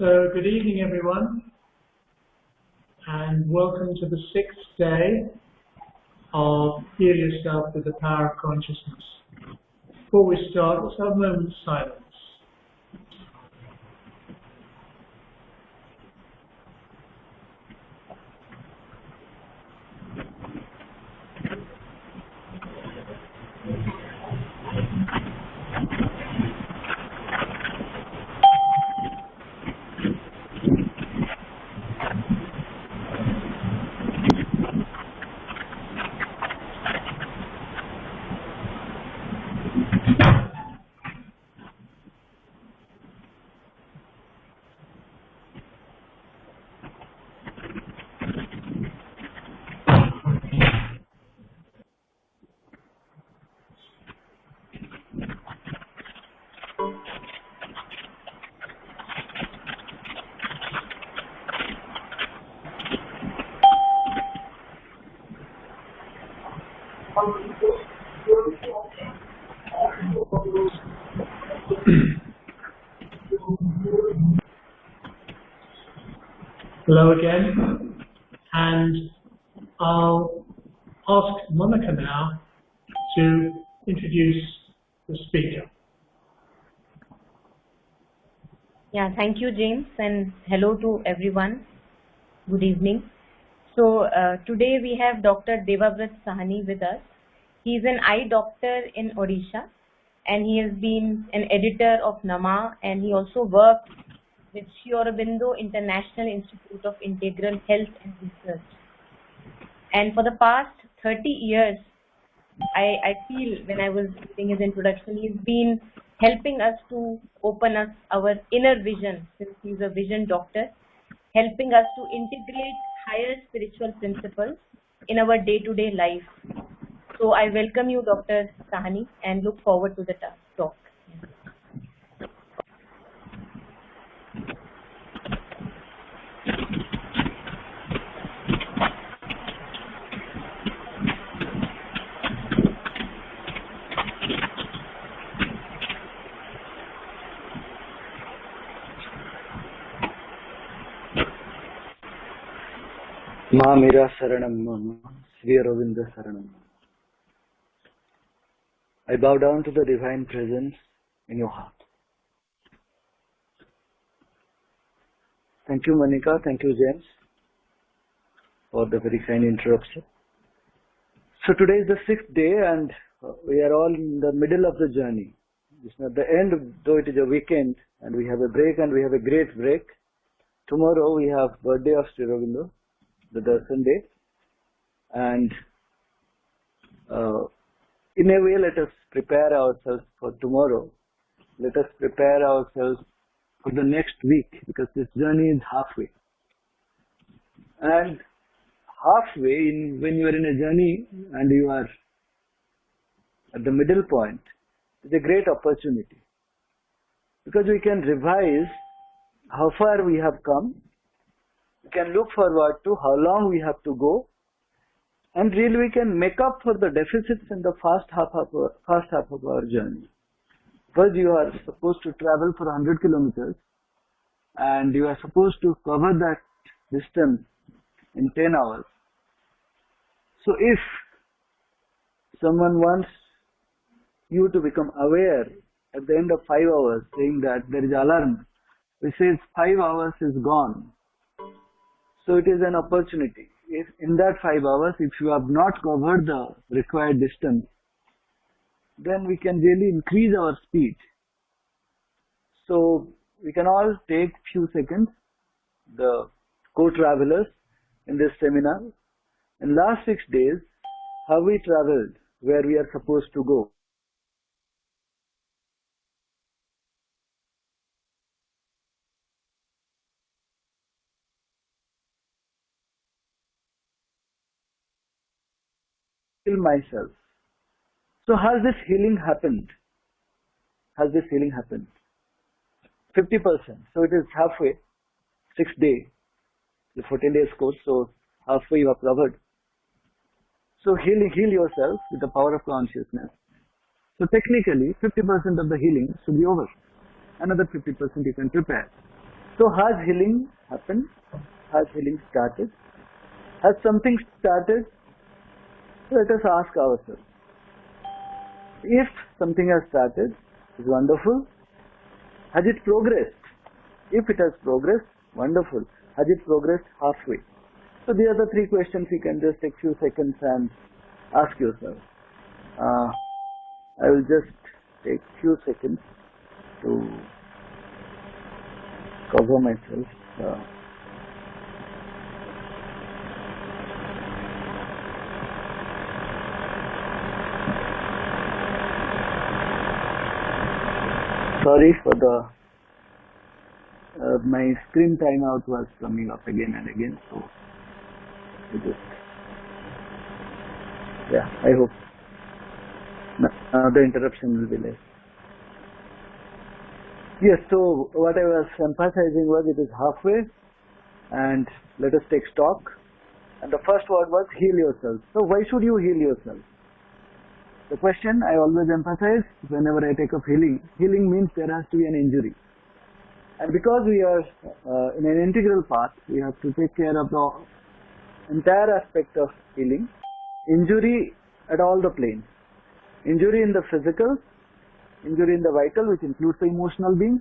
So good evening everyone, and welcome to the 6th day of Heal Yourself with the Power of Consciousness. Before we start, let's have a moment of silence. Hello again, and I'll ask Monica now to introduce the speaker. Yeah, thank you, James, and hello to everyone. Good evening. So today we have Dr. Debabrata Sahani with us. He's an eye doctor in Odisha, and he has been an editor of Nama, and he also worked with Sri Aurobindo International Institute of Integral Health and Research. And for the past 30 years, I feel when I was reading his introduction, he's been helping us to open us our inner vision, since he's a vision doctor, helping us to integrate higher spiritual principles in our day-to-day life. So I welcome you, Dr. Sahani, and look forward to the talk. Ma Mera Saranam Mama, Sri Aurobindo Saranam. I bow down to the divine presence in your heart. Thank you, Monica. Thank you, James, for the very kind introduction. So today is the 6th day, and we are all in the middle of the journey. It's not the end, though it is a weekend, and we have a break, and we have a great break. Tomorrow we have birthday of Sri Aurobindo, the Darshan day, and in a way, let us prepare ourselves for tomorrow. Let us prepare ourselves for the next week, because this journey is halfway. And halfway, when you are in a journey and you are at the middle point, it's a great opportunity, because we can revise how far we have come. We can look forward to how long we have to go, and really we can make up for the deficits in the first half of our journey. Because you are supposed to travel for 100 kilometers, and you are supposed to cover that distance in 10 hours. So if someone wants you to become aware at the end of 5 hours, saying that there is alarm which says 5 hours is gone, so it is an opportunity. If in that 5 hours, if you have not covered the required distance, then we can really increase our speed. So we can all take few seconds, the co-travelers in this seminar, in last 6 days, how we traveled, where we are supposed to go. Heal myself. So has this healing happened? Has this healing happened? 50%. So it is halfway, 6th day, the 14 days course, so halfway you have covered. So heal yourself with the power of consciousness. So technically, 50% of the healing should be over. Another 50% you can prepare. So has healing happened? Has healing started? Has something started? Let us ask ourselves. If something has started, it's wonderful. Has it progressed? If it has progressed, wonderful. Has it progressed halfway? So these are the three questions you can just take few seconds and ask yourself. I will just take few seconds to cover myself. Sorry for the my screen timeout was coming up again and again, so I hope now the interruption will be less. Yes, so what I was emphasizing was it is halfway, and let us take stock. And the first word was heal yourself. So why should you heal yourself? The question I always emphasize whenever I take up healing, healing means there has to be an injury. And because we are in an integral path, we have to take care of the entire aspect of healing. Injury at all the planes. Injury in the physical, injury in the vital, which includes the emotional being,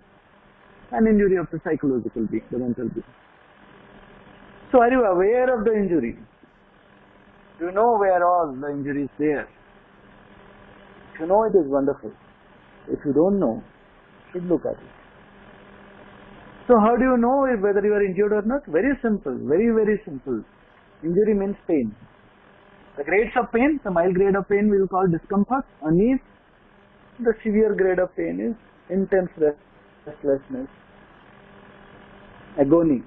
and injury of the psychological being, the mental being. So are you aware of the injury? Do you know where all the injury is there? If you know, it is wonderful. If you don't know, you should look at it. So how do you know whether you are injured or not? Very simple, very, very simple. Injury means pain. The grades of pain, the mild grade of pain we will call discomfort, unease. The severe grade of pain is intense restlessness, agony.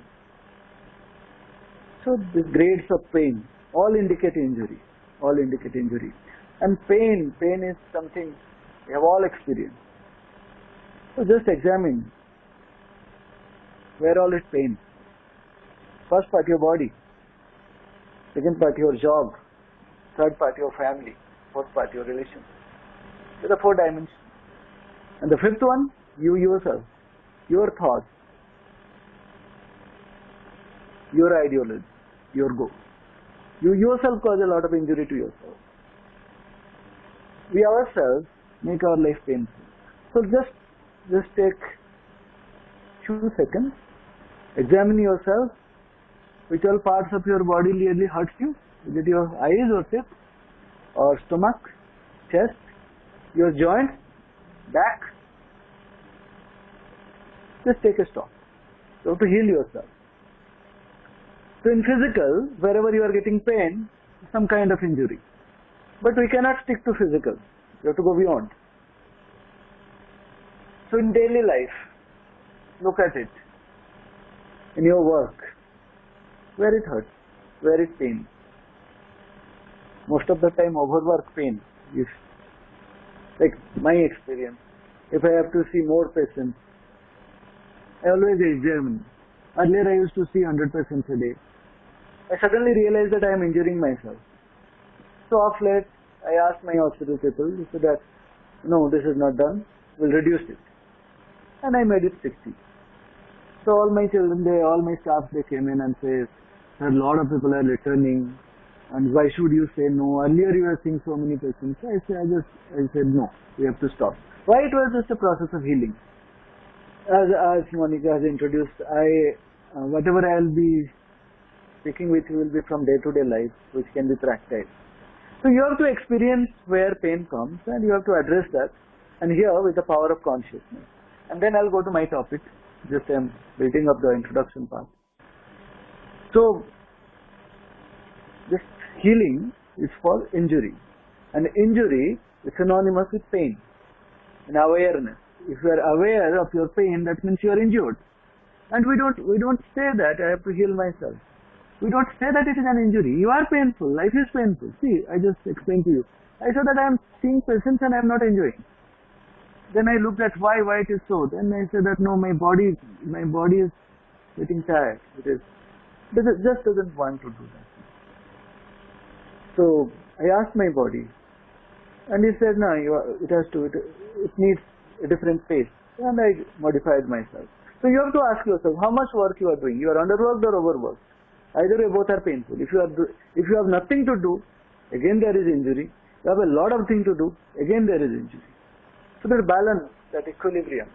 So these grades of pain all indicate injury, all indicate injury. And pain is something we have all experienced. So just examine where all is pain. First part your body, second part your job, third part your family, fourth part your relations. These are the 4 dimensions. And the fifth one, you yourself, your thoughts, your ideology, your goal. You yourself cause a lot of injury to yourself. We ourselves make our life painful. So just take few seconds, examine yourself, which all parts of your body really hurts you. Is it your eyes or chest or stomach, chest, your joints, back? Just take a stop. You have to heal yourself. So in physical, wherever you are getting pain, some kind of injury. But we cannot stick to physical. You have to go beyond. So in daily life, look at it. In your work, where it hurts, where it pains. Most of the time overwork pain is like my experience. If I have to see more patients, I always examine. Earlier I used to see 100 patients a day. I suddenly realized that I am injuring myself. So of late, I asked my hospital people, they said that, no, this is not done, we'll reduce it. And I made it 60. So all my children, all my staff, they came in and said, a lot of people are returning, and why should you say no? Earlier you were seeing so many patients. So I said no, we have to stop. Why? It was just a process of healing. As Monica has introduced, whatever I will be speaking with you will be from day-to-day life, which can be practiced. So you have to experience where pain comes, and you have to address that, and here with the power of consciousness. And then I'll go to my topic. Just I'm building up the introduction part. So this healing is for injury, and injury is synonymous with pain and awareness. If you are aware of your pain, that means you are injured. And we don't say that I have to heal myself. We don't say that it is an injury. You are painful. Life is painful. See, I just explained to you. I said that I am seeing patients and I am not enjoying. Then I looked at why it is so. Then I said that no, my body is getting tired. It just doesn't want to do that. So I asked my body, and he said, no, it needs a different pace. And I modified myself. So you have to ask yourself how much work you are doing. You are underworked or overworked. Either way, both are painful. If you have nothing to do, again there is injury. You have a lot of things to do, again there is injury. So that balance, that equilibrium,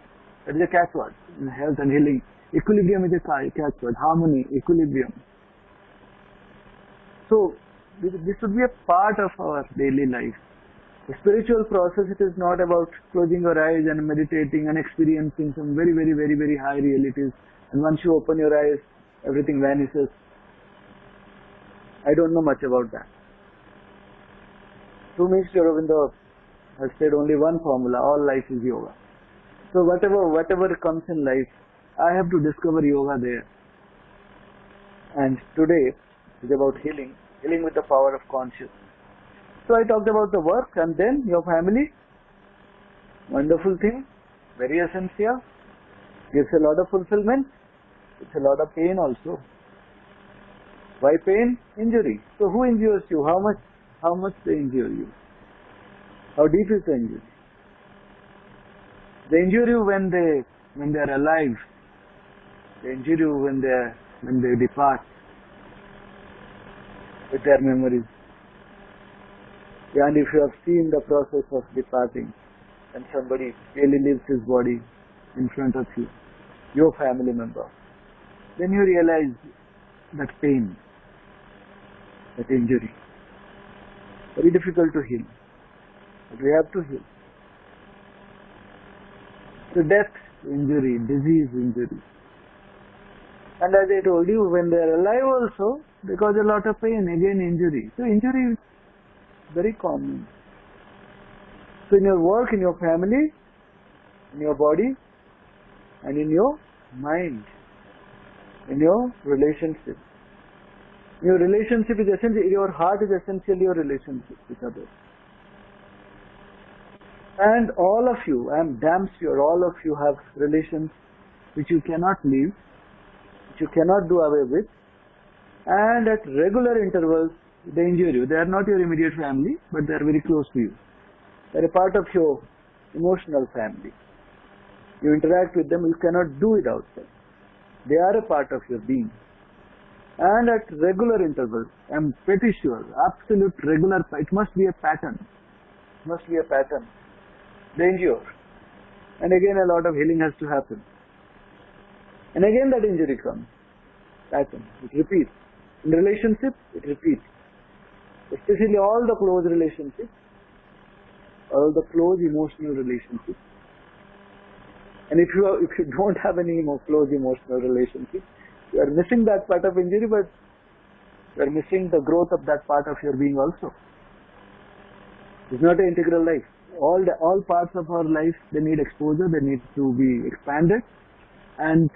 that is a catchword in health and healing. Equilibrium is a catchword. Harmony, equilibrium. So this should be a part of our daily life. The spiritual process, it is not about closing your eyes and meditating and experiencing some very, very, very, very high realities. And once you open your eyes, everything vanishes. I don't know much about that. To me, Sri Aurobindo has said only one formula: all life is yoga. So whatever comes in life, I have to discover yoga there. And today is about healing with the power of consciousness. So I talked about the work, and then your family. Wonderful thing, very essential, gives a lot of fulfillment, it's a lot of pain also. Why pain? Injury. So who injures you? How much they injure you? How deep is the injury? They injure you when they are alive. They injure you when they depart with their memories. And if you have seen the process of departing, and somebody really leaves his body in front of you, your family member, then you realize that pain, that injury, very difficult to heal, but we have to heal. So death, injury, disease, injury. And as I told you, when they are alive also, they cause a lot of pain, again injury. So injury is very common. So in your work, in your family, in your body, and in your mind, in your relationship. Your relationship is essential, your heart is essentially your relationship with others. And all of you, I am damn sure, all of you have relations which you cannot leave, which you cannot do away with, and at regular intervals they injure you. They are not your immediate family, but they are very close to you. They are a part of your emotional family. You interact with them, you cannot do without them. They are a part of your being. And at regular intervals, I am pretty sure, absolute regular, it must be a pattern. It must be a pattern. They injure. And again a lot of healing has to happen. And again that injury comes. Pattern. It repeats. In relationship, it repeats. Especially all the close relationships, all the close emotional relationships. And if you don't have any more close emotional relationships, you are missing that part of injury, but you are missing the growth of that part of your being also. It's not an integral life. All parts of our life, they need exposure, they need to be expanded. And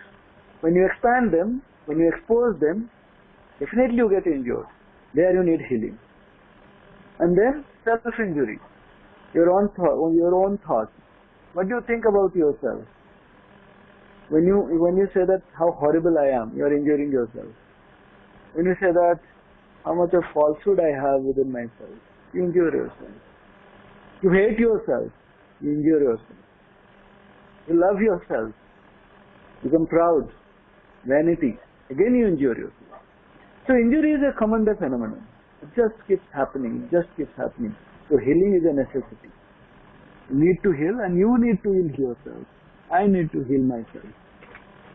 when you expand them, when you expose them, definitely you get injured. There you need healing. And then self-injury, your own thoughts. What do you think about yourself? When you say that how horrible I am, you are injuring yourself. When you say that how much of falsehood I have within myself, you injure yourself. You hate yourself, you injure yourself. You love yourself, become proud, vanity, again you injure yourself. So injury is a common day phenomenon. It just keeps happening, So healing is a necessity. You need to heal and you need to heal yourself. I need to heal myself.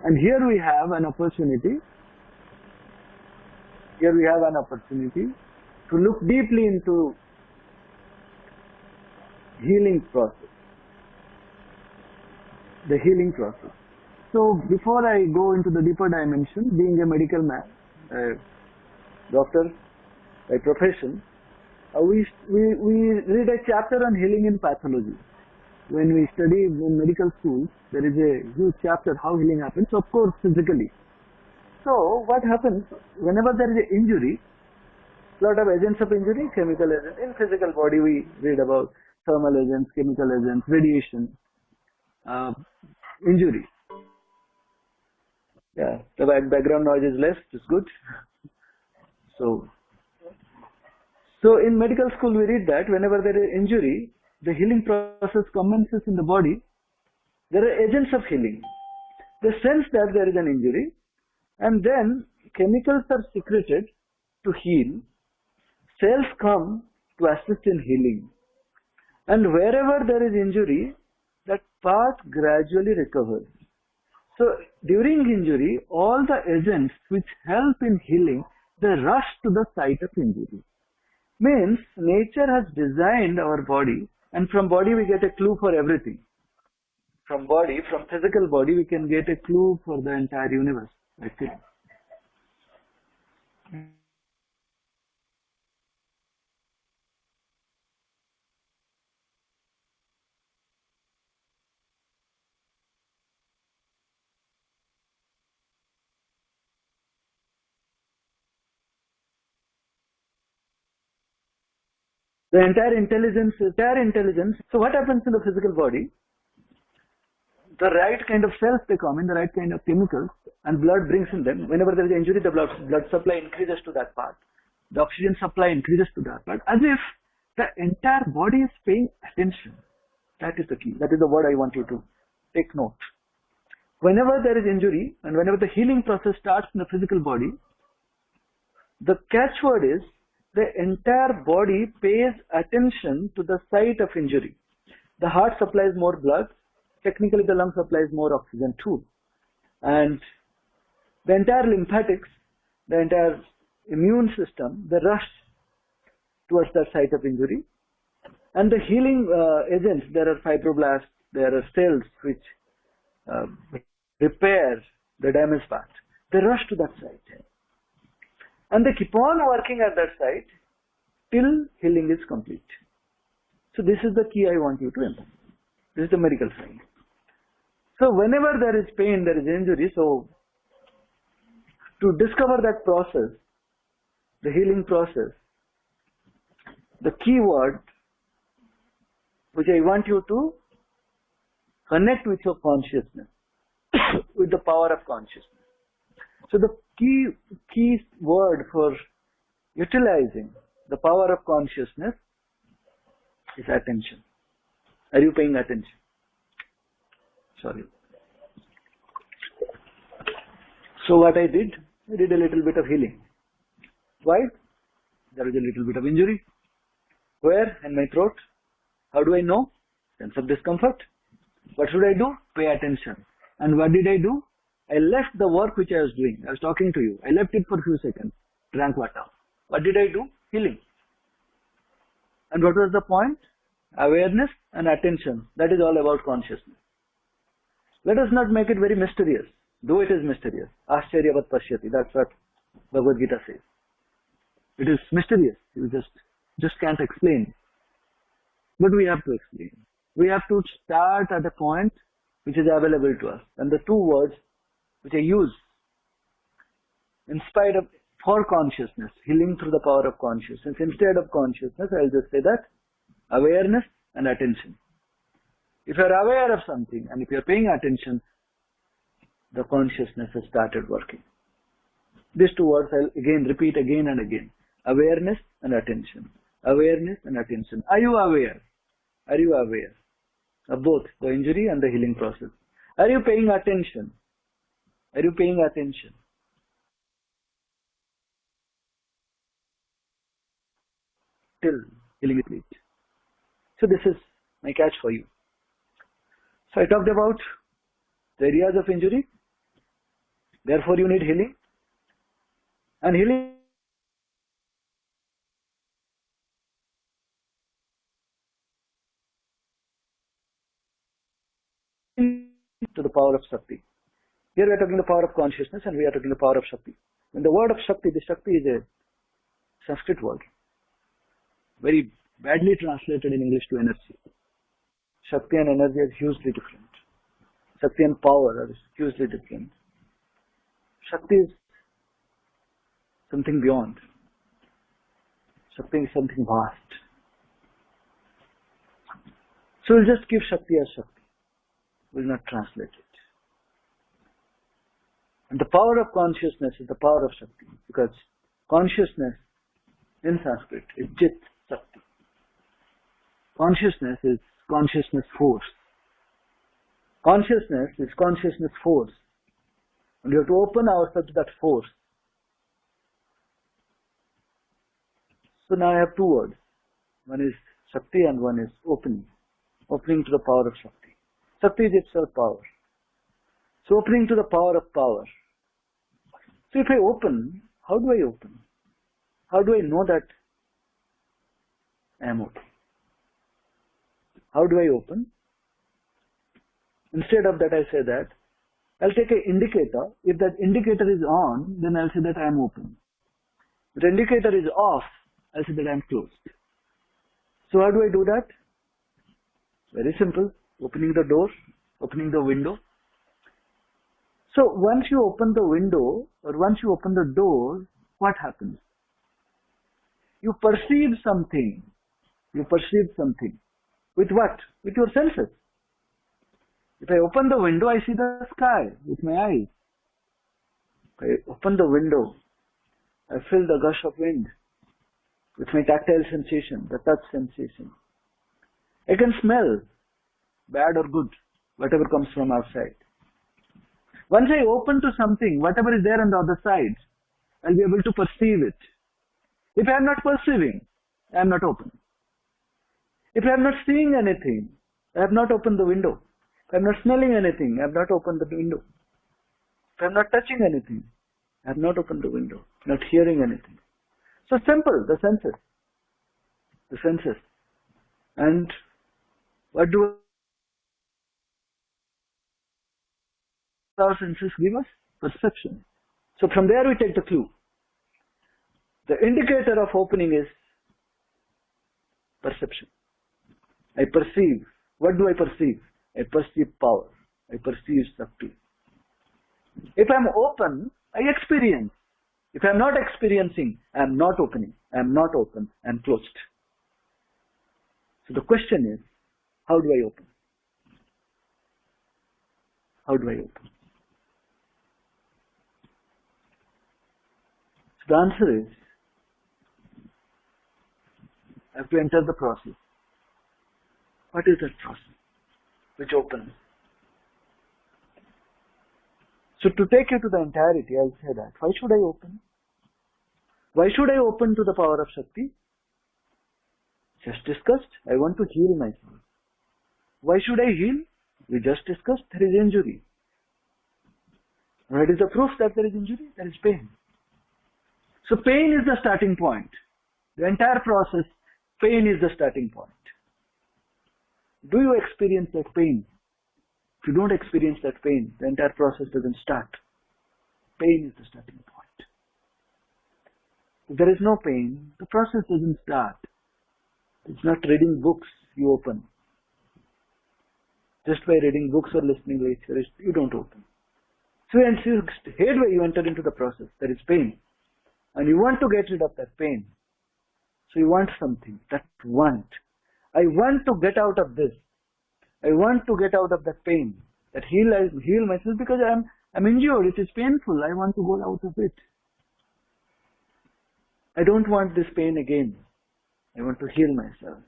And here we have an opportunity. To look deeply into healing process. The healing process. So before I go into the deeper dimension, being a medical man, doctor by profession, we read a chapter on healing in pathology. When we study in medical school, there is a huge chapter how healing happens, of course physically. So what happens whenever there is an injury, a lot of agents of injury, chemical agents. In physical body we read about thermal agents, chemical agents, radiation, injury. Yeah, the background noise is less, it's good. So in medical school we read that whenever there is injury, the healing process commences in the body. There are agents of healing. They sense that there is an injury, and then chemicals are secreted to heal. Cells come to assist in healing. And wherever there is injury, that part gradually recovers. So during injury, all the agents which help in healing, they rush to the site of injury. Means nature has designed our body, and from body we get a clue for everything. From physical body, we can get a clue for the entire universe. That's it. The entire intelligence. So what happens in the physical body? The right kind of cells they come in, the right kind of chemicals, and blood brings in them. Whenever there is injury, the blood supply increases to that part. The oxygen supply increases to that part, as if the entire body is paying attention. That is the key. That is the word I want you to take note. Whenever there is injury, and whenever the healing process starts in the physical body, the catchword is the entire body pays attention to the site of injury. The heart supplies more blood. Technically, the lung supplies more oxygen too. And the entire lymphatics, the entire immune system, they rush towards that site of injury. And the healing agents, there are fibroblasts, there are cells which repair the damaged part. They rush to that site. And they keep on working at that site till healing is complete. So this is the key I want you to emphasize. This is the medical side. So whenever there is pain, there is injury, so to discover that process, the healing process, the key word which I want you to connect with your consciousness, with the power of consciousness. So the key word for utilizing the power of consciousness is attention. Are you paying attention? Sorry. So what I did a little bit of healing. Why? There is a little bit of injury. Where? In my throat. How do I know? Sense of discomfort. What should I do? Pay attention. And what did I do? I left the work which I was doing. I was talking to you. I left it for a few seconds. Drank water. What did I do? Healing. And what was the point? Awareness and attention. That is all about consciousness. Let us not make it very mysterious. Though it is mysterious. Ascharyavat pashyati. That's what Bhagavad Gita says. It is mysterious. You just can't explain. But we have to explain. We have to start at a point which is available to us. And the two words which I use in spite of for consciousness, healing through the power of consciousness. Instead of consciousness, I'll just say that awareness and attention. If you are aware of something and if you are paying attention, the consciousness has started working. These two words I'll again repeat again and again. Awareness and attention. Awareness and attention. Are you aware? Are you aware of both the injury and the healing process? Are you paying attention? Are you paying attention? Till healing is complete. So this is my catch for you. So I talked about the areas of injury. Therefore you need healing. And healing to the power of Shakti. Here we are talking the power of consciousness and we are talking the power of Shakti. And the word of Shakti, the Shakti is a Sanskrit word. Very badly translated in English to energy. Shakti and energy are hugely different. Shakti and power are hugely different. Shakti is something beyond. Shakti is something vast. So we'll just give Shakti as Shakti. We'll not translate it. And the power of consciousness is the power of Shakti, because consciousness in Sanskrit is Chit Shakti. Consciousness is consciousness force. Consciousness is consciousness force. And we have to open ourselves to that force. So now I have two words. One is Shakti and one is opening. Opening to the power of Shakti. Shakti is itself power. So opening to the power of power. So if I open, how do I open? How do I know that I am open? How do I open? Instead of that, I say that I'll take an indicator. If that indicator is on, then I'll say that I am open. If the indicator is off, I'll say that I am closed. So how do I do that? Very simple. Opening the door, opening the window. So once you open the window or once you open the door, what happens? You perceive something. You perceive something. With what? With your senses. If I open the window, I see the sky with my eyes. If I open the window, I feel the gush of wind with my tactile sensation, the touch sensation. I can smell, bad or good, whatever comes from outside. Once I open to something, whatever is there on the other side, I'll be able to perceive it. If I am not perceiving, I am not open. If I am not seeing anything, I have not opened the window. If I am not smelling anything, I have not opened the window. If I am not touching anything, I have not opened the window. Not hearing anything. So simple, the senses. The senses. And what do our senses give us? Perception. So from there we take the clue. The indicator of opening is perception. I perceive. What do I perceive? I perceive power. I perceive Shakti. If I am open, I experience. If I am not experiencing, I am not opening. I am not open. I am closed. So the question is, how do I open? How do I open? So the answer is, I have to enter the process. What is that process which opens? So to take you to the entirety, I'll say that. Why should I open? Why should I open to the power of Shakti? Just discussed. I want to heal myself. Why should I heal? We just discussed. There is injury. What is the proof that there is injury? There is pain. So pain is the starting point. The entire process, pain is the starting point. Do you experience that pain? If you don't experience that pain, the entire process doesn't start. Pain is the starting point. If there is no pain, the process doesn't start. It's not reading books you open. Just by reading books or listening lectures, you don't open. So headway you enter into the process. There is pain. And you want to get rid of that pain. So you want something. That want. I want to get out of this. I want to get out of that pain. That heal myself because I'm injured. It is painful. I want to go out of it. I don't want this pain again. I want to heal myself.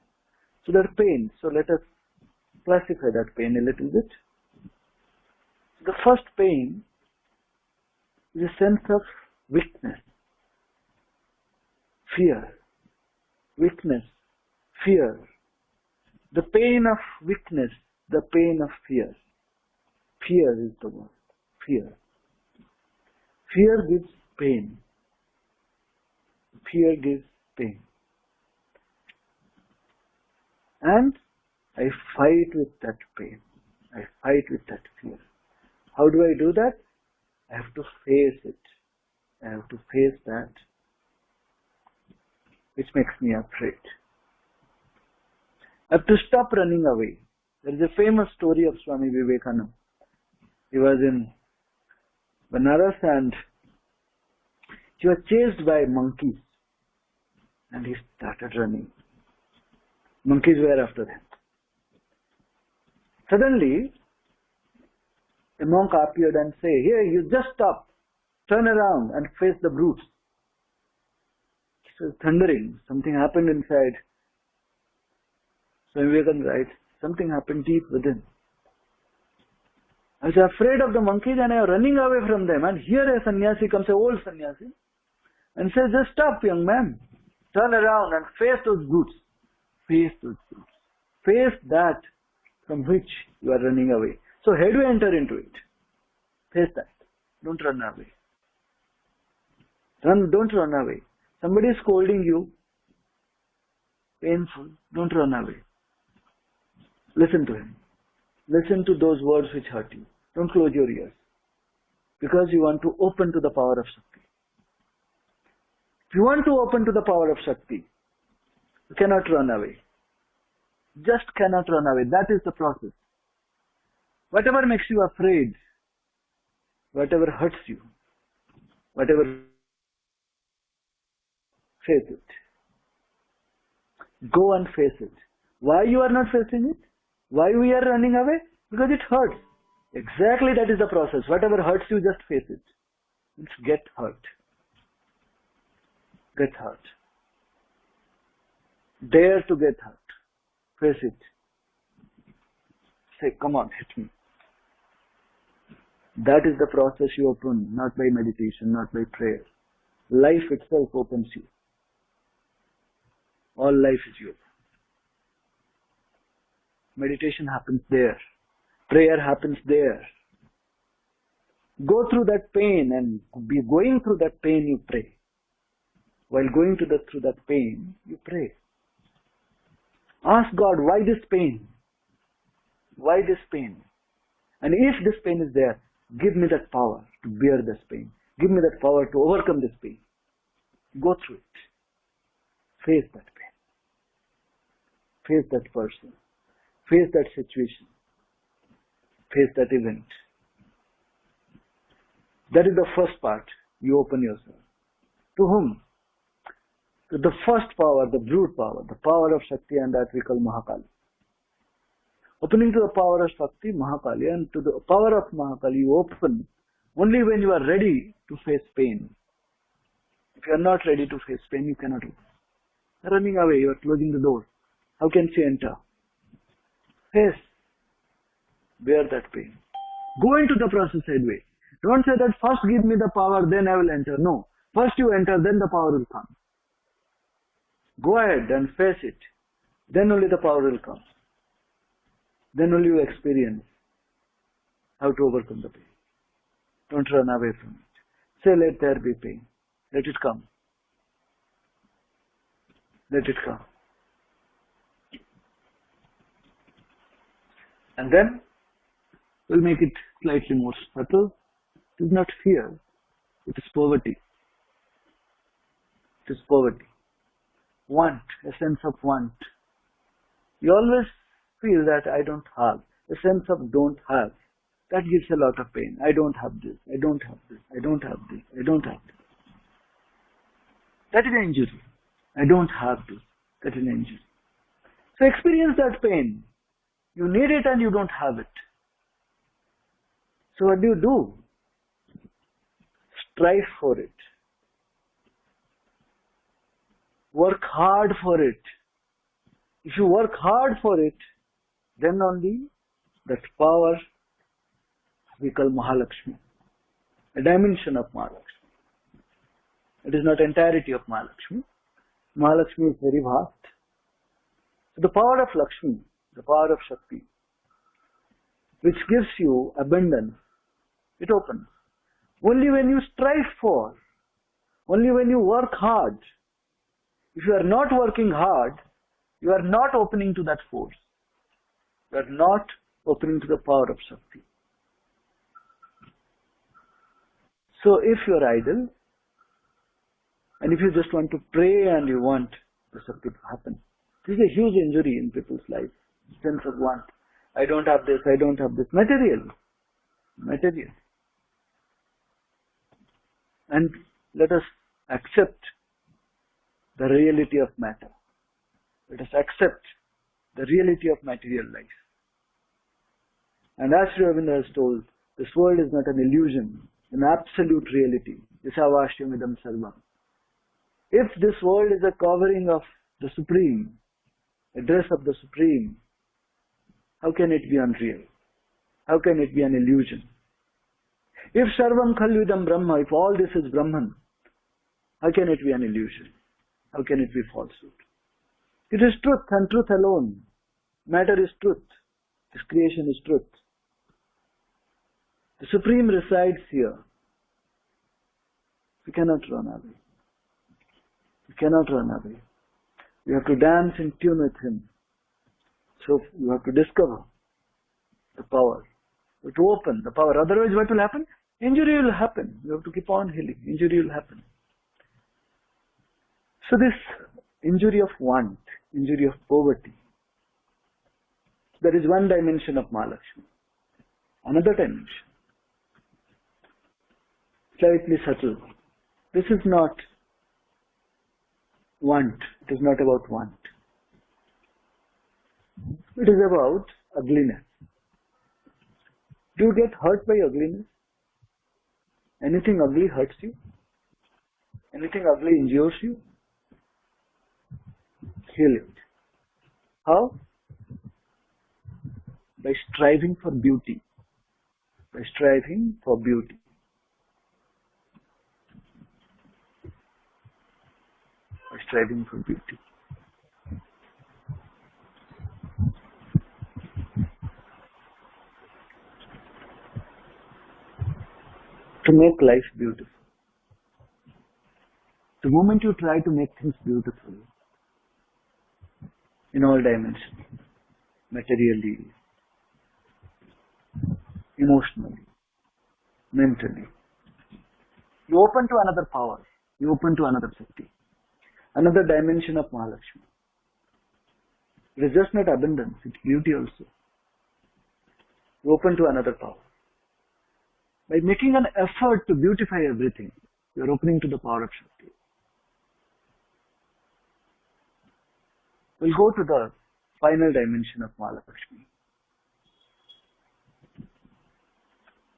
So that pain. So let us classify that pain a little bit. The first pain is a sense of weakness, fear, weakness, fear. The pain of weakness, the pain of fear. Fear is the word. Fear. Fear gives pain. Fear gives pain. And I fight with that pain. I fight with that fear. How do I do that? I have to face it. I have to face that which makes me afraid. I have to stop running away. There is a famous story of Swami Vivekananda. He was in Banaras and he was chased by monkeys and he started running. Monkeys were after him. Suddenly, a monk appeared and said, "Here, you just stop. Turn around and face the brutes." It was thundering. Something happened inside. So Vivekananda writes, something happened deep within. I was afraid of the monkeys and I was running away from them. And here a sannyasi comes, an old sannyasi, and says, just stop, young man. Turn around and face those brutes. Face those brutes. Face that from which you are running away. So how do you enter into it? Face that. Don't run away. Don't run away. Somebody is scolding you. Painful. Don't run away. Listen to him. Listen to those words which hurt you. Don't close your ears. Because you want to open to the power of Shakti. If you want to open to the power of Shakti, you cannot run away. Just cannot run away. That is the process. Whatever makes you afraid, whatever hurts you, whatever, face it. Go and face it. Why you are not facing it? Why we are running away? Because it hurts. Exactly, that is the process. Whatever hurts you, just face it. It's get hurt. Get hurt. Dare to get hurt. Face it. Say, come on, hit me. That is the process you open, not by meditation, not by prayer. Life itself opens you. All life is yours. Meditation happens there. Prayer happens there. Go through that pain, and be going through that pain, you pray. While going through that pain, you pray. Ask God, why this pain? Why this pain? And if this pain is there, give me that power to bear this pain. Give me that power to overcome this pain. Go through it. Face that pain. Face that person. Face that situation. Face that event. That is the first part. You open yourself. To whom? To the first power, the brute power, the power of Shakti, and that we call Mahakali. Opening to the power of Shakti, Mahakali, and to the power of Mahakali, you open only when you are ready to face pain. If you are not ready to face pain, you cannot open. Running away, you are closing the door. How can she enter? Face. Bear that pain. Go into the process way. Don't say that first give me the power, then I will enter. No. First you enter, then the power will come. Go ahead and face it. Then only the power will come. Then only you experience how to overcome the pain. Don't run away from it. Say, let there be pain. Let it come. Let it come. And then we'll make it slightly more subtle. It is not fear. It is poverty. It is poverty. Want, a sense of want. You always feel that I don't have. A sense of don't have. That gives a lot of pain. I don't have this. I don't have this. I don't have this. I don't have this. That is an injury. I don't have this. That is an injury. So experience that pain. You need it and you don't have it. So what do? Strive for it. Work hard for it. If you work hard for it, then only that power we call Mahalakshmi, a dimension of Mahalakshmi. It is not entirety of Mahalakshmi. Mahalakshmi is very vast. So the power of Lakshmi, the power of Shakti, which gives you abundance, it opens. Only when you strive for, only when you work hard. If you are not working hard, you are not opening to that force. You are not opening to the power of Shakti. So if you are idle, and if you just want to pray and you want the Shakti to happen, this is a huge injury in people's lives. Sense of want. I don't have this, I don't have this. Material. And let us accept the reality of matter. Let us accept the reality of material life. And as Sri Aurobindo has told, this world is not an illusion, an absolute reality. Isavashyamidam sarvam. If this world is a covering of the Supreme, a dress of the Supreme, how can it be unreal? How can it be an illusion? If Sarvam Khalvidam Brahma, if all this is Brahman, how can it be an illusion? How can it be falsehood? It is truth and truth alone. Matter is truth. This creation is truth. The Supreme resides here. We cannot run away. We cannot run away. We have to dance in tune with Him. So you have to discover the power. You have to open the power. Otherwise what will happen? Injury will happen. You have to keep on healing. Injury will happen. So this injury of want, injury of poverty, that is one dimension of Mahalakshmi. Another dimension, slightly subtle. This is not want. It is not about want. It is about ugliness. Do you get hurt by ugliness? Anything ugly hurts you? Anything ugly injures you? Heal it. How? By striving for beauty. By striving for beauty. By striving for beauty. To make life beautiful. The moment you try to make things beautiful, in all dimensions, materially, emotionally, mentally, you open to another power, you open to another Shakti, another dimension of Mahalakshmi. It is just not abundance, it's beauty also. You open to another power. By making an effort to beautify everything, you are opening to the power of Shakti. We'll go to the final dimension of Mahalakshmi.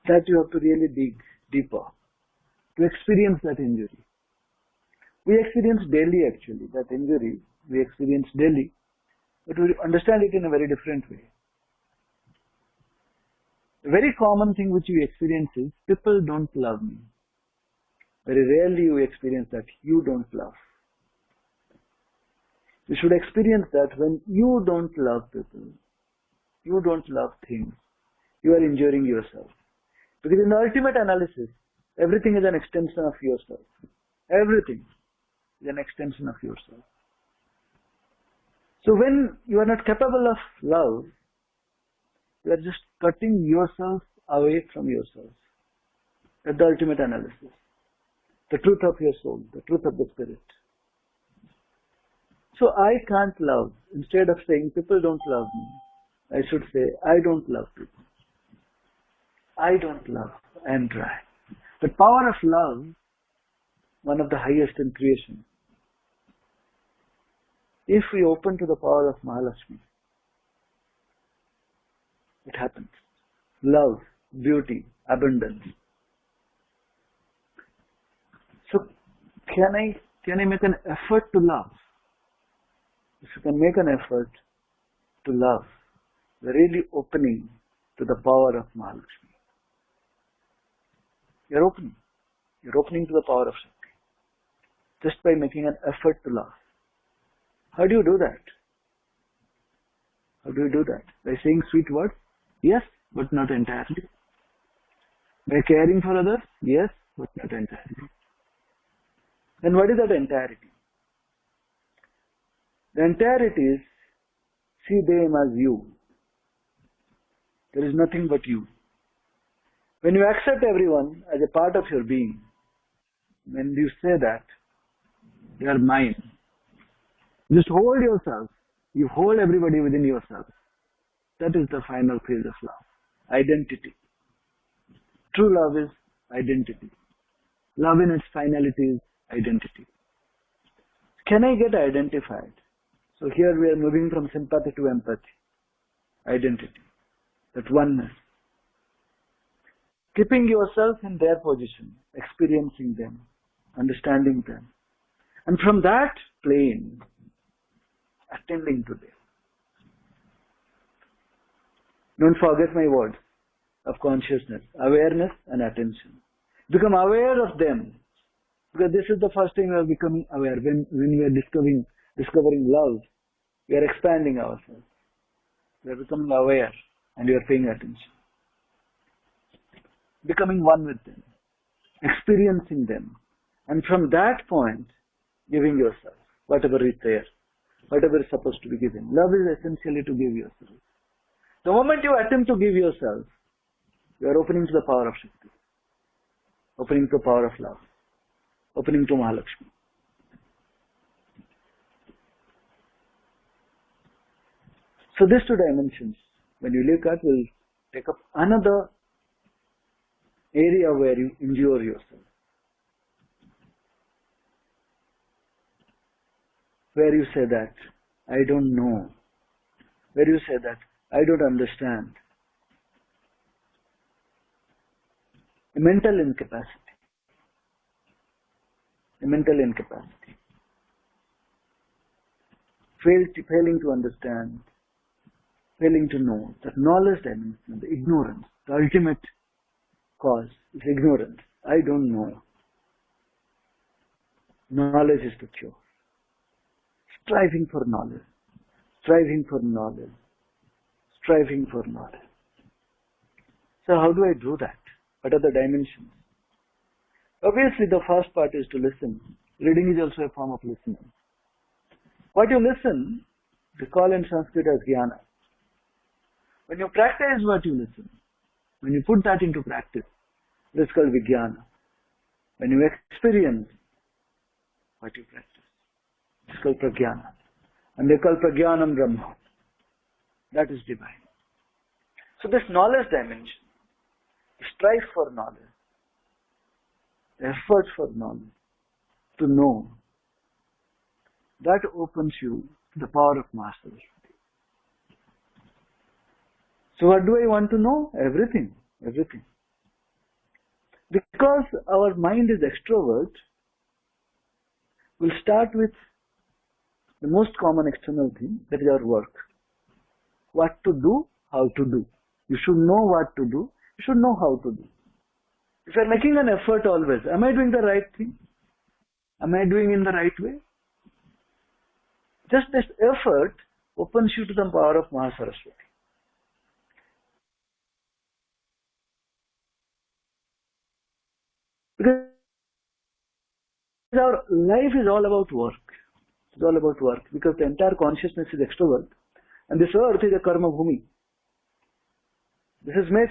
That you have to really dig deeper to experience that injury. We experience daily actually, that injury we experience daily, but we understand it in a very different way. A very common thing which we experience is, people don't love me. Very rarely you experience that you don't love. You should experience that when you don't love people, you don't love things, you are injuring yourself. Because in the ultimate analysis, everything is an extension of yourself. Everything is an extension of yourself. So when you are not capable of love, you are just cutting yourself away from yourself. At the ultimate analysis, the truth of your soul, the truth of the spirit. So I can't love. Instead of saying people don't love me, I should say I don't love people. I don't love. I am dry. The power of love, one of the highest in creation. If we open to the power of Mahalakshmi, it happens. Love, beauty, abundance. So can I make an effort to love? If you can make an effort to love, you're really opening to the power of Mahalakshmi. You're opening. You're opening to the power of Shakti. Just by making an effort to love. How do you do that? How do you do that? By saying sweet words? Yes, but not entirely. By caring for others? Yes, but not entirely. Then what is that entirety? The entirety is, see them as you. There is nothing but you. When you accept everyone as a part of your being, when you say that, they are mine. Just hold yourself. You hold everybody within yourself. That is the final phase of love. Identity. True love is identity. Love in its finality is identity. Can I get identified? So here we are moving from sympathy to empathy. Identity. That oneness. Keeping yourself in their position, experiencing them, understanding them. And from that plane, attending to them. Don't forget my words. of consciousness, awareness and attention. Become aware of them. Because this is the first time we are becoming aware. When we are discovering love, we are expanding ourselves. We are becoming aware and we are paying attention. Becoming one with them. Experiencing them. And from that point, giving yourself whatever is there. Whatever is supposed to be given. Love is essentially to give yourself. The moment you attempt to give yourself, you are opening to the power of Shakti. Opening to the power of love. Opening to Mahalakshmi. So these two dimensions, when you look at, will take up another area where you endure yourself. Where you say that, I don't know. Where you say that, I don't understand. A mental incapacity. A mental incapacity. Failing to understand, failing to know, the knowledge dimension, the ignorance, the ultimate cause is ignorance. I don't know. Knowledge is the cure. Striving for knowledge. Striving for knowledge. Striving for knowledge. So how do I do that? What are the dimensions? Obviously the first part is to listen. Reading is also a form of listening. What you listen, we call in Sanskrit as jnana. When you practice what you listen, when you put that into practice, this is called vijnana. When you experience what you practice, it's called pragyana. And they call pragyanam Brahma. That is divine. So this knowledge dimension, strive for knowledge, effort for knowledge, to know, that opens you to the power of mastery. So what do I want to know? Everything. Everything. Because our mind is extrovert, we'll start with the most common external thing, that is our work. What to do, how to do. You should know what to do, you should know how to do. If you are making an effort always, am I doing the right thing? Am I doing in the right way? Just this effort opens you to the power of Mahasaraswati. Because our life is all about work. It's all about work. Because the entire consciousness is extrovert. And this earth is a karma bhumi. This is made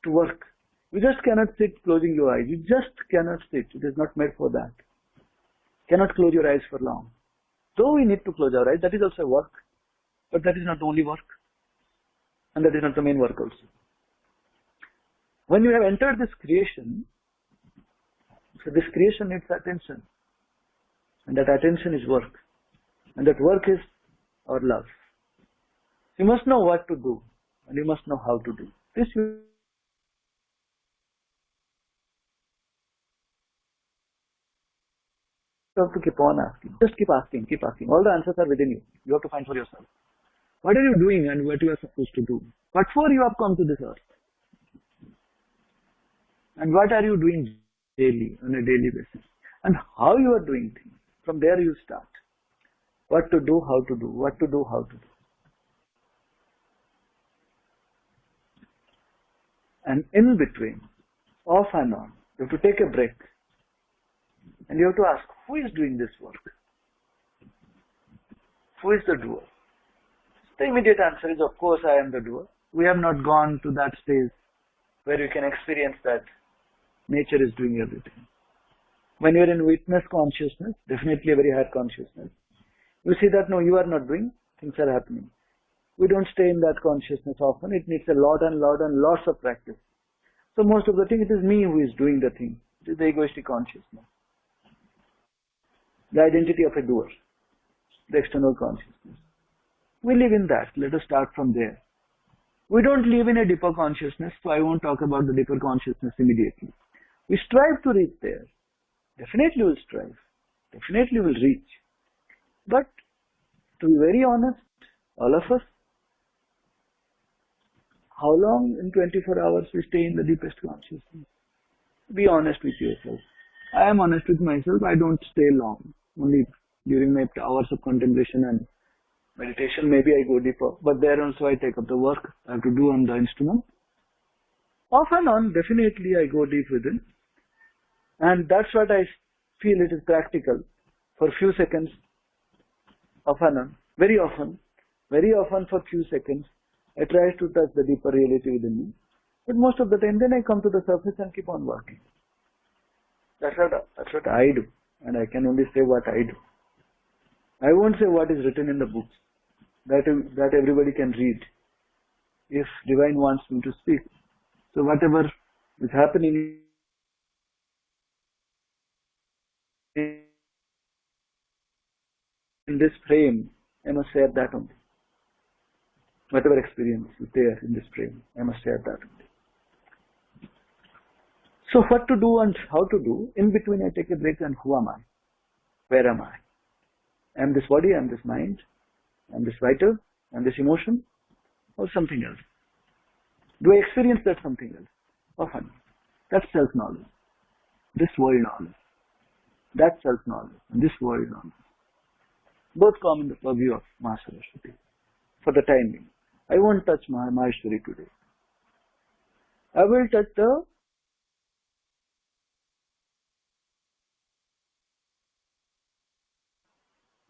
to work. You just cannot sit closing your eyes. You just cannot sit. It is not made for that. Cannot close your eyes for long. Though we need to close our eyes, that is also work. But that is not the only work. And that is not the main work also. When you have entered this creation, so this creation needs attention. And that attention is work. And that work is our love. You must know what to do. And you must know how to do. This you have to keep on asking. Just keep asking, keep asking. All the answers are within you. You have to find for yourself. What are you doing and what you are supposed to do? What for you have come to this earth? And what are you doing daily, on a daily basis? And how you are doing things. From there you start. What to do, how to do. What to do, how to do. And in between, off and on, you have to take a break. And you have to ask, who is doing this work? Who is the doer? The immediate answer is, of course, I am the doer. We have not gone to that stage where you can experience that nature is doing everything. When you are in witness consciousness, definitely a very high consciousness, you see that no, you are not doing, things are happening. We don't stay in that consciousness often. It needs a lot and lots of practice. So most of the thing, it is me who is doing the thing. It is the egoistic consciousness. The identity of a doer. The external consciousness. We live in that. Let us start from there. We don't live in a deeper consciousness, so I won't talk about the deeper consciousness immediately. We strive to reach there. Definitely will strive. Definitely will reach. But to be very honest, all of us, How long in 24 hours we stay in the deepest consciousness? Be honest with yourself. I am honest with myself. I don't stay long. Only during my hours of contemplation and meditation, maybe I go deeper. But there also I take up the work I have to do on the instrument. Off and on, definitely I go deep within. And that's what I feel it is practical. For few seconds, off and on. Very often for few seconds, I try to touch the deeper reality within me. But most of the time, then I come to the surface and keep on working. That's what I do. And I can only say what I do. I won't say what is written in the books. That everybody can read. If Divine wants me to speak. So whatever is happening in this frame, I must share that only. Whatever experience is there in this frame, I must share that only. So what to do and how to do, in between I take a break and who am I? Where am I? I am this body, I am this mind, I am this writer, I am this emotion, or something else. Do I experience that something else? Often. That's self-knowledge. This world knowledge. That's self-knowledge. And this world knowledge. Both come in the purview of Master Shakti. For the time being. I won't touch Maheshwari today. I will touch the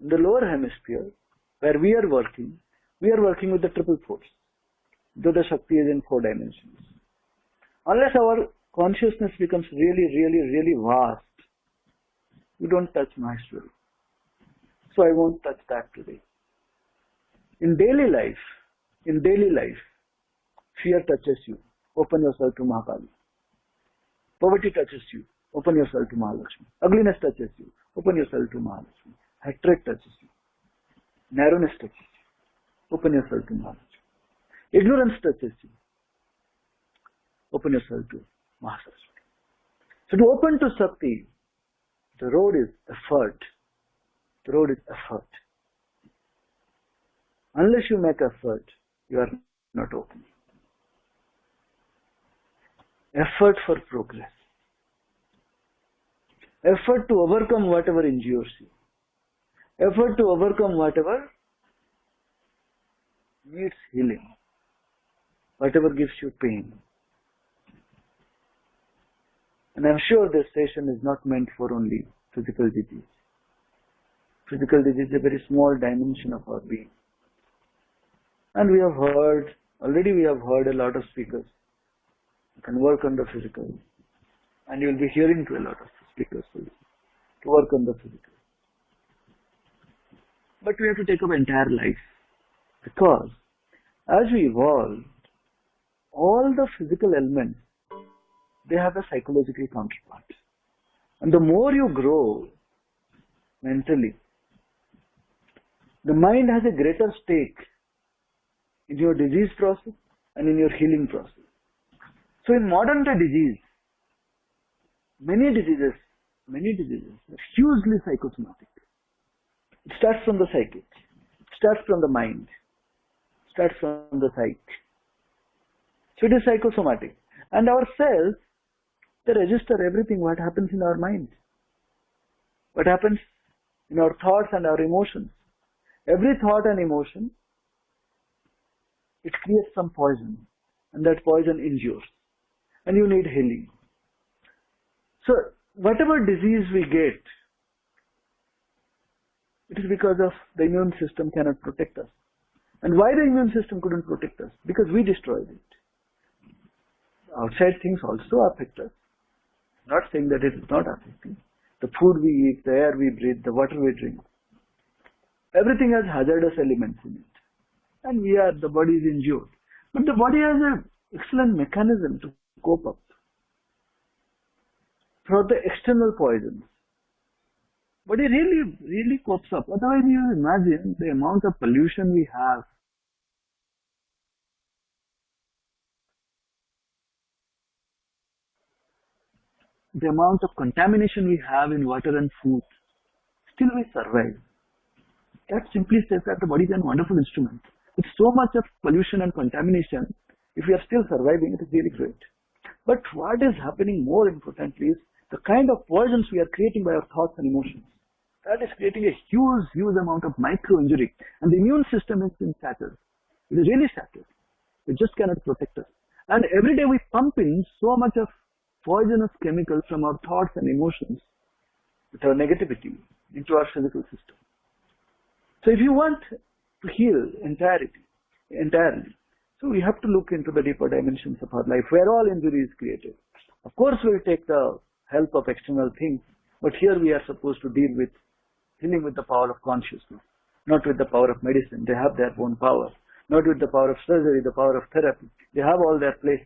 lower hemisphere where we are working with the triple force. Though the Shakti is in 4 dimensions. Unless our consciousness becomes really vast, we don't touch Maheshwari. So I won't touch that today. In daily life, fear touches you. Open yourself to Mahakali. Poverty touches you. Open yourself to Mahalakshmi. Ugliness touches you. Open yourself to Mahalakshmi. Hatred touches you. Narrowness touches you. Open yourself to Mahalakshmi. Ignorance touches you. Open yourself to Mahasaraswati. So to open to Shakti, the road is effort. The road is effort. Unless you make effort, you are not open. Effort for progress. Effort to overcome whatever injures you. Effort to overcome whatever needs healing. Whatever gives you pain. And I'm sure this session is not meant for only physical disease. Physical disease is a very small dimension of our being. And we have heard a lot of speakers who can work on the physical. And you will be hearing to a lot of speakers to work on the physical. But we have to take up entire life. Because as we evolve, all the physical elements, they have a psychological counterpart. And the more you grow mentally, the mind has a greater stake in your disease process and in your healing process. So in modern day disease, many diseases are hugely psychosomatic. It starts from the psychic, it starts from the mind, it starts from the psyche. So it is psychosomatic. And our cells, they register everything what happens in our mind. What happens in our thoughts and our emotions. Every thought and emotion, it creates some poison. And that poison injures. And you need healing. So whatever disease we get, it is because of the immune system cannot protect us. And why the immune system couldn't protect us? Because we destroyed it. Outside things also affect us. Not saying that it is not affecting. The food we eat, the air we breathe, the water we drink. Everything has hazardous elements in it. And the body is injured. But the body has an excellent mechanism to cope up. For the external poisons. Body really copes up. Otherwise you imagine the amount of pollution we have. The amount of contamination we have in water and food, still we survive. That simply says that the body is a wonderful instrument. With so much of pollution and contamination, If we are still surviving, it is really great. But what is happening more importantly is the kind of poisons we are creating by our thoughts and emotions. That is creating a huge, huge amount of micro-injury. And the immune system is in shattered. It is really shattered. It just cannot protect us. And every day we pump in so much of poisonous chemicals from our thoughts and emotions with our negativity into our physical system. So if you want to heal entirely, so we have to look into the deeper dimensions of our life where all injury is created. Of course, we'll take the help of external things, but here we are supposed to deal with healing with the power of consciousness, not with the power of medicine. They have their own power. Not with the power of surgery, the power of therapy. They have all their place,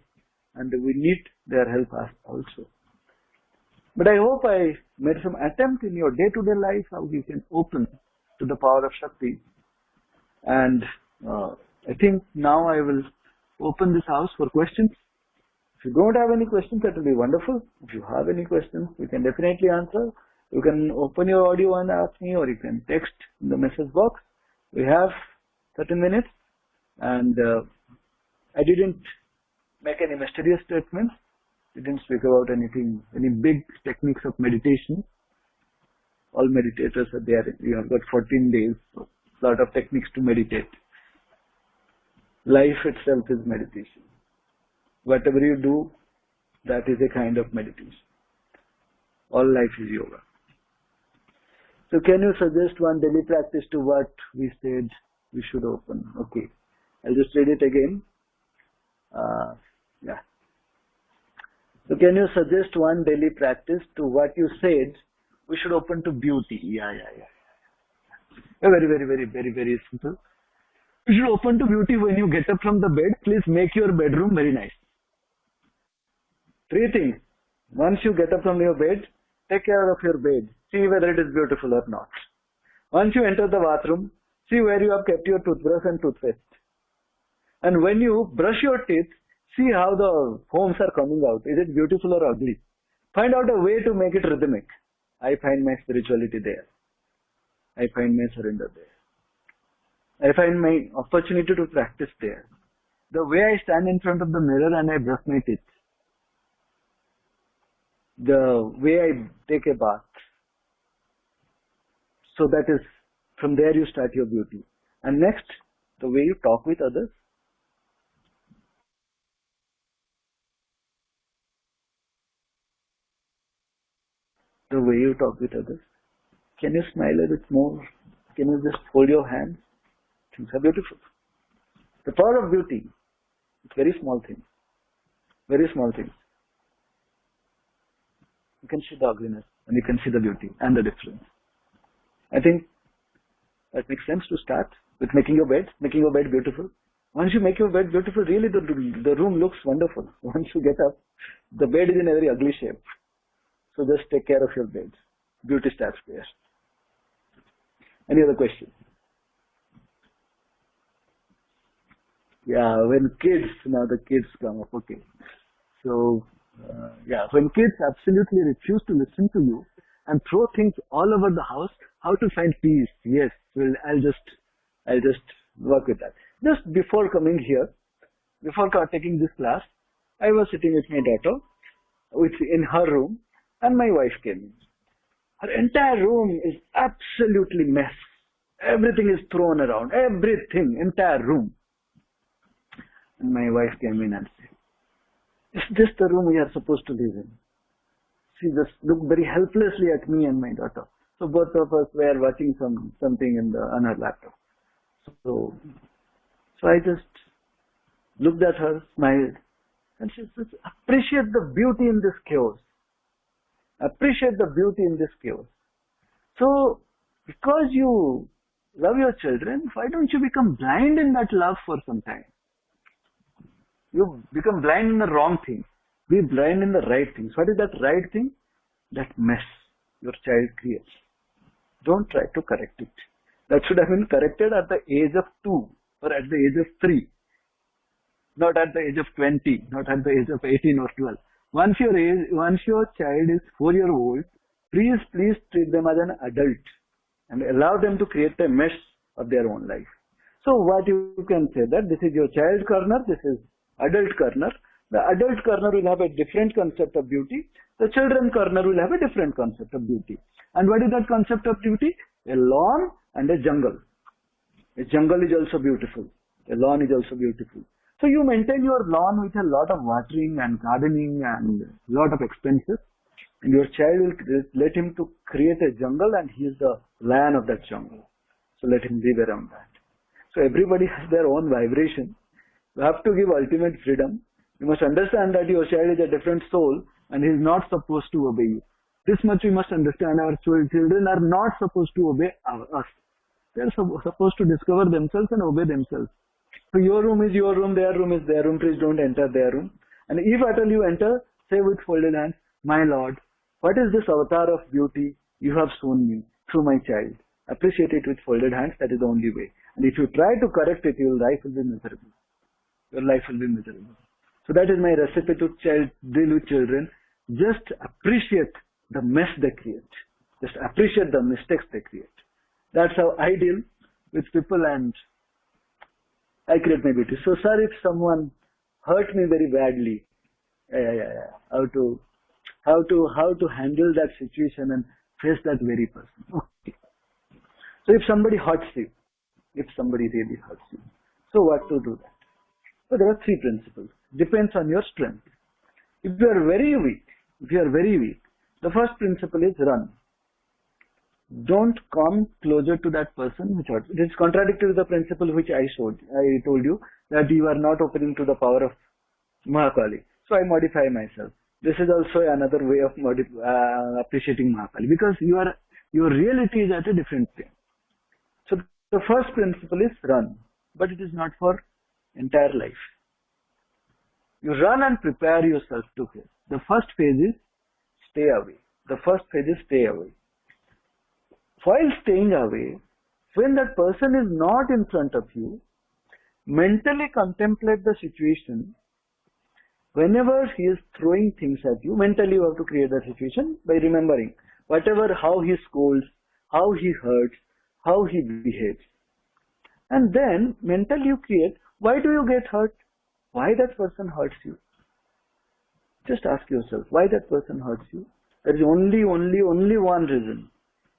and we need their help also. But I hope I made some attempt in your day-to-day life how you can open to the power of Shakti. And I think now I will open this house for questions. If you don't have any questions, that will be wonderful. If you have any questions, we can definitely answer. You can open your audio and ask me, or you can text in the message box. We have 13 minutes. And I didn't make any mysterious statements. Didn't speak about anything, any big techniques of meditation. All meditators are there. You have got 14 days, so a lot of techniques to meditate. Life itself is meditation. Whatever you do, that is a kind of meditation. All life is yoga. So can you suggest one daily practice to what we said we should open? Okay. I'll just read it again. Yeah. So can you suggest one daily practice to what you said we should open to beauty? Yeah. Very simple. You should open to beauty when you get up from the bed. Please make your bedroom very nice. 3 things. Once you get up from your bed, take care of your bed. See whether it is beautiful or not. Once you enter the bathroom, see where you have kept your toothbrush and toothpaste. And when you brush your teeth, see how the foams are coming out. Is it beautiful or ugly? Find out a way to make it rhythmic. I find my spirituality there. I find my surrender there. I find my opportunity to practice there. The way I stand in front of the mirror and I brush my teeth. The way I take a bath. So that is, from there you start your beauty. And next, the way you talk with others. The way you talk with others. Can you smile a bit more? Can you just hold your hands? Things are beautiful. The power of beauty. It's very small things. Very small things. You can see the ugliness and you can see the beauty and the difference. I think that makes sense to start with making your bed beautiful. Once you make your bed beautiful, really the room looks wonderful. Once you get up, the bed is in a very ugly shape. So just take care of your bed. Beauty starts there. Any other questions? Yeah, when now the kids come up, okay. So, when kids absolutely refuse to listen to you and throw things all over the house, how to find peace? Yes, well, I'll just work with that. Just before coming here, before taking this class, I was sitting with my daughter, in her room, and my wife came in. Her entire room is absolutely mess. Everything is thrown around. Everything, entire room. And my wife came in and said, "Is this the room we are supposed to live in?" She just looked very helplessly at me and my daughter. So both of us were watching something on her laptop. So I just looked at her, smiled, and she said, "Appreciate the beauty in this chaos. Appreciate the beauty in this chaos." So, because you love your children, why don't you become blind in that love for some time? You become blind in the wrong thing. Be blind in the right things. What is that right thing? That mess your child creates. Don't try to correct it. That should have been corrected at the age of 2 or at the age of 3. Not at the age of 20, not at the age of 18 or 12. Once your child is 4-year-old, please treat them as an adult and allow them to create a mess of their own life. So what you can say that this is your child corner, this is adult corner. The adult corner will have a different concept of beauty. The children corner will have a different concept of beauty. And what is that concept of beauty? A lawn and a jungle. A jungle is also beautiful. A lawn is also beautiful. So you maintain your lawn with a lot of watering and gardening and a lot of expenses. And your child will let him to create a jungle, and he is the lion of that jungle. So let him live around that. So everybody has their own vibration. You have to give ultimate freedom. You must understand that your child is a different soul and he is not supposed to obey you. This much we must understand. Our children are not supposed to obey us. They are supposed to discover themselves and obey themselves. So your room is your room, their room is their room. Please don't enter their room. And if at all you enter, say with folded hands, "My Lord, what is this avatar of beauty you have shown me through my child?" Appreciate it with folded hands. That is the only way. And if you try to correct it, your life will be miserable. Your life will be miserable. So that is my recipe to deal with children. Just appreciate the mess they create. Just appreciate the mistakes they create. That's how I deal with people, and I create my beauty. So, sir, if someone hurt me very badly, how to handle that situation and face that very person. Okay. So if somebody hurts you, if somebody really hurts you, so what to do that? So there are three principles. Depends on your strength. If you are very weak, the first principle is run. Don't come closer to that person which hurts. It is contradictory to the principle which I told you, that you are not opening to the power of Mahakali. So I modify myself. This is also another way of appreciating Mahakali, because your reality is at a different plane. So the first principle is run, but it is not for entire life. You run and prepare yourself to face. The first phase is stay away. While staying away, when that person is not in front of you, mentally contemplate the situation. Whenever he is throwing things at you, mentally you have to create the situation by remembering how he scolds, how he hurts, how he behaves. And then mentally you create, why do you get hurt? Why that person hurts you? Just ask yourself, why that person hurts you? There is only one reason.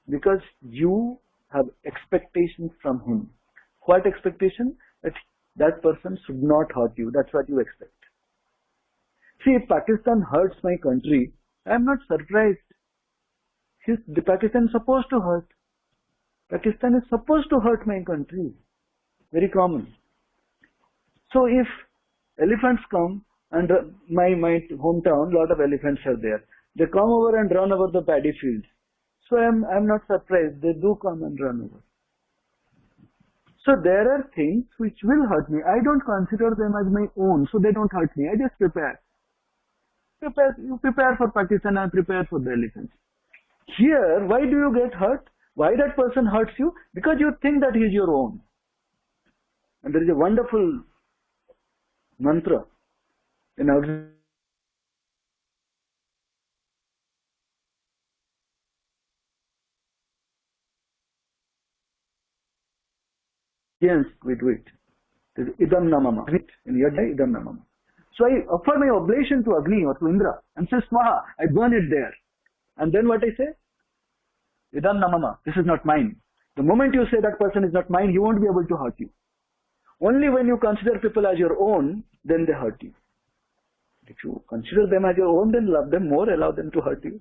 Because you have expectations from him. What expectation? That person should not hurt you. That's what you expect. See, if Pakistan hurts my country, I am not surprised. Pakistan is supposed to hurt. Pakistan is supposed to hurt my country. Very common. So if elephants come, and my hometown, lot of elephants are there. They come over and run over the paddy fields. So I'm not surprised. They do come and run over. So there are things which will hurt me. I don't consider them as my own, so they don't hurt me. I just prepare. You prepare for Pakistan and prepare for the elephants. Here, why do you get hurt? Why that person hurts you? Because you think that he is your own. And there is a wonderful mantra in our yes, we do it. Idam namama. In Yadda, idam namama. So I offer my oblation to Agni or to Indra and say Swaha, I burn it there. And then what I say? Idam namama. This is not mine. The moment you say that person is not mine, he won't be able to hurt you. Only when you consider people as your own, then they hurt you. If you consider them as your own, then love them more, allow them to hurt you,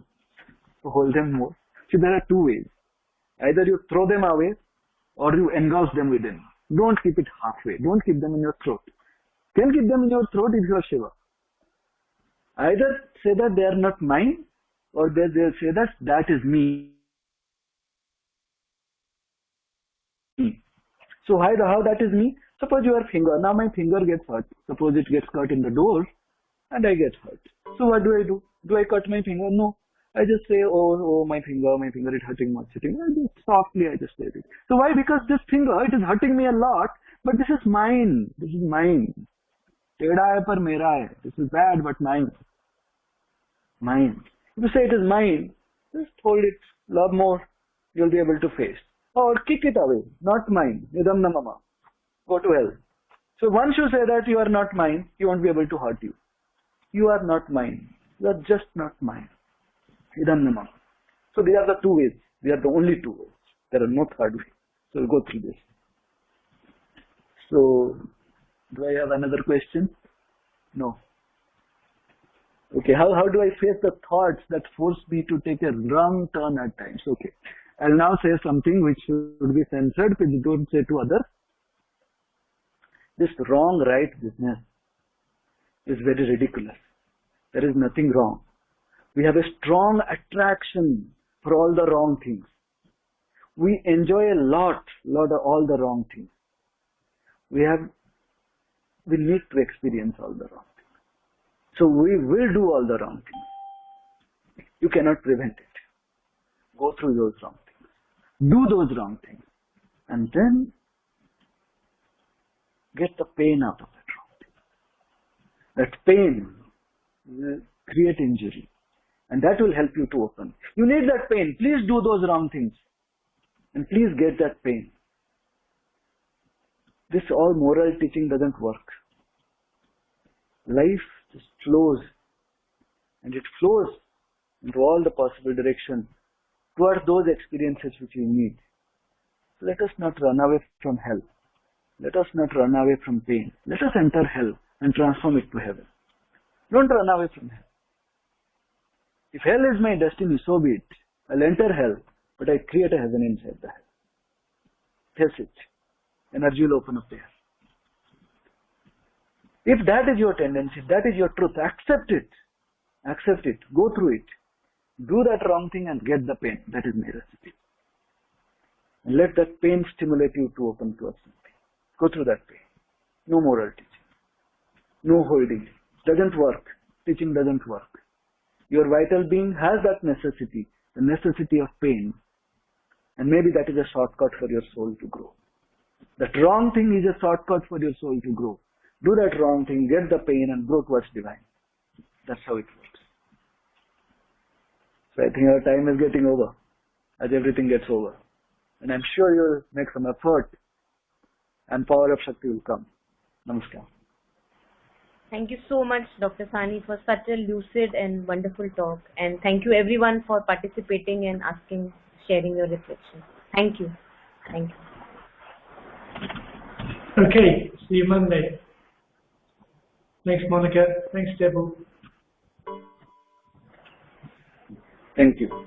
to hold them more. See, there are two ways. Either you throw them away or you engulf them within. Don't keep it halfway. Don't keep them in your throat. You can keep them in your throat if you are Shiva. Either say that they are not mine, or they say that that is me. So how that is me? Suppose your finger, now my finger gets hurt. Suppose it gets cut in the door and I get hurt. So what do I do? Do I cut my finger? No. I just say, oh, my finger is hurting much. I just softly, I just say it. So why? Because this finger, it is hurting me a lot, but this is mine. This is mine. Teda hai par mera hai. This is bad, but mine. Mine. If you say it is mine, just hold it, love more. You'll be able to face. Or kick it away. Not mine. Idam namama. Go to hell. So once you say that you are not mine, he won't be able to hurt you. You are not mine. You are just not mine. Idam namam. So these are the two ways. They are the only two ways. There are no third way. So we'll go through this. So, do I have another question? No. Okay, how do I face the thoughts that force me to take a wrong turn at times? Okay, I'll now say something which should be censored, because you don't say to others. This wrong right business is very ridiculous. There is nothing wrong. We have a strong attraction for all the wrong things. We enjoy a lot of all the wrong things. We need to experience all the wrong things. So we will do all the wrong things. You cannot prevent it. Go through those wrong things. Do those wrong things. And then get the pain out of that wrong thing. That pain will create injury. And that will help you to open. You need that pain. Please do those wrong things. And please get that pain. This all moral teaching doesn't work. Life just flows. And it flows into all the possible directions towards those experiences which we need. So let us not run away from hell. Let us not run away from pain. Let us enter hell and transform it to heaven. Don't run away from hell. If hell is my destiny, so be it. I'll enter hell, but I create a heaven inside the hell. Face it. Energy will open up there. If that is your tendency, if that is your truth, accept it. Accept it. Go through it. Do that wrong thing and get the pain. That is my recipe. And let that pain stimulate you to open towards something. Go through that pain. No moral teaching. No holding. Doesn't work. Teaching doesn't work. Your vital being has that necessity, the necessity of pain. And maybe that is a shortcut for your soul to grow. That wrong thing is a shortcut for your soul to grow. Do that wrong thing, get the pain and grow towards divine. That's how it works. So I think our time is getting over, as everything gets over. And I'm sure you'll make some effort and power of Shakti will come. Namaskar. Thank you so much, Dr. Sahani, for such a lucid and wonderful talk. And thank you everyone for participating and asking, sharing your reflections. Thank you. Thank you. Okay, see you Monday. Thanks, Monica. Thanks, Debu. Thank you.